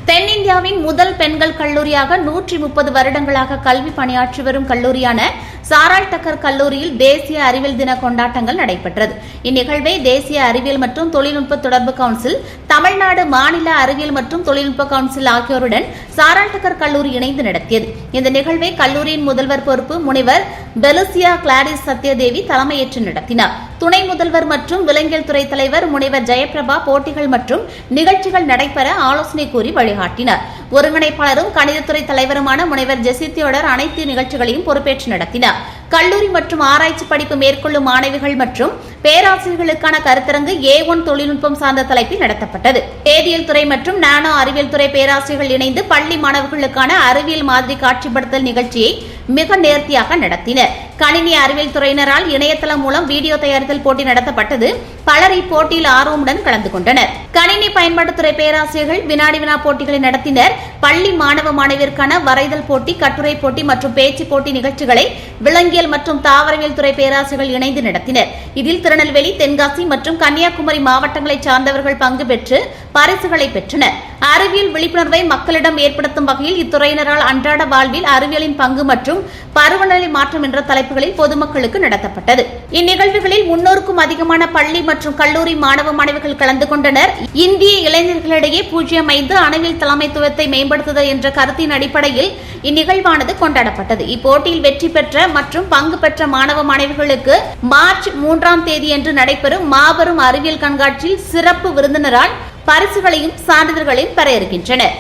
தென்னிந்தியாவின் முதல் பெண்கள் கல்லூரியாக 130 வருடங்களாக கல்வி பணியாற்றி வரும் கல்லூரியான சாராள் டக்கர் கல்லூரியில் தேசிய அறிவியல் தின கொண்டாட்டங்கள் நடைபெற்றது. இந்நிகழ்வை தேசிய அறிவியல் மற்றும் தொழில்நுட்ப தொடர்பு கவுன்சில், தமிழ்நாடு மாநில அறிவியல் மற்றும் தொழில்நுட்ப கவுன்சில் ஆகியோருடன் சாராள் டக்கர் கல்லூரி இணைந்து நடத்தியது. இந்த நிகழ்வை கல்லூரியின் முதல்வர் பொறுப்பு முனைவர் பெலுசியா கிளாடிஸ் சத்யதேவி தலைமையேற்று நடத்தினார். துணை முதல்வர் மற்றும் விலங்கியல் துறை தலைவர் முனைவர் ஜெயபிரபா போட்டிகள் மற்றும் நிகழ்ச்சிகள் நடைபெற ஆலோசனை கூறி வழிகாட்டினார். ஒருங்கிணைப்பாளரும் கணிதத்துறை தலைவருமான முனைவர் ஜெசி தியோடர் அனைத்து நிகழ்ச்சிகளையும் பொறுப்பேற்று நடத்தினார். கல்லூரி மற்றும் ஆராய்ச்சி படிப்பு மேற்கொள்ளும் மாணவிகள் மற்றும் பேராசிரியர்களுக்கான கருத்தரங்கு A1 தொழில்நுட்பம் சார்ந்த தலைப்பில் நடத்தப்பட்டது. வேதியியல் துறை மற்றும் நானோ அறிவியல் துறை பேராசிரியர்கள் இணைந்து பள்ளி மாணவர்களுக்கான அறிவியல் மாதிரி காட்சிப்படுத்தல் நிகழ்ச்சியை மிக நேர்த்தியாக நடத்தினர். கணினி அறிவியல் துறையினரால் இணையதளம் மூலம் வீடியோ தயாரித்தல் போட்டி நடத்தப்பட்டது. பலர் இப்போட்டியில் ஆர்வமுடன் கலந்து கொண்டனர். கணினி பயன்பாட்டுத்துறை பேராசிரியர்கள் வினாடி வினா போட்டிகளை நடத்தினர். பள்ளி மாணவ மாணவியருக்கான வரைதல் போட்டி, கட்டுரை போட்டி மற்றும் பேச்சு போட்டி நிகழ்ச்சிகளை விலங்கியல் மற்றும் தாவரவியல் துறை பேராசிரியர்கள் இணைந்து நடத்தினர். இதில் திருநெல்வேலி, தென்காசி மற்றும் கன்னியாகுமரி மாவட்டங்களை சார்ந்தவர்கள் பங்கு பெற்று பரிசுகளை பெற்றனர். அறிவியல் விழிப்புணர்வை மக்களிடம் ஏற்படுத்தும் வகையில் இத்துறையினரால் அன்றாட வாழ்வில் அறிவியலின் பங்கு மற்றும் பருவநிலை மாற்றம் என்ற தலைப்புகளில் பொதுமக்களுக்கு நடத்தப்பட்டது. இந்நிகழ்வுகளில் 300க்கும் அதிகமான பள்ளி மற்றும் கல்லூரி மாணவ மாணவிகள் கலந்து கொண்டனர். இந்திய இளைஞர்களிடையே 05 அணுவியல் தலைமைத்துவத்தை மேம்படுத்துதல் என்ற கருத்தின் அடிப்படையில் இந்நிகழ்வானது கொண்டாடப்பட்டது. இப்போட்டியில் வெற்றி பெற்ற மற்றும் பங்கு பெற்ற மாணவ மாணவிகளுக்கு மார்ச் 3ஆம் தேதியன்று நடைபெறும் மாபெரும் அறிவியல் கண்காட்சியில் சிறப்பு விருந்தினரால் பரிசுகளையும் சான்றிதழ்களையும் பெற இருக்கின்றனர்.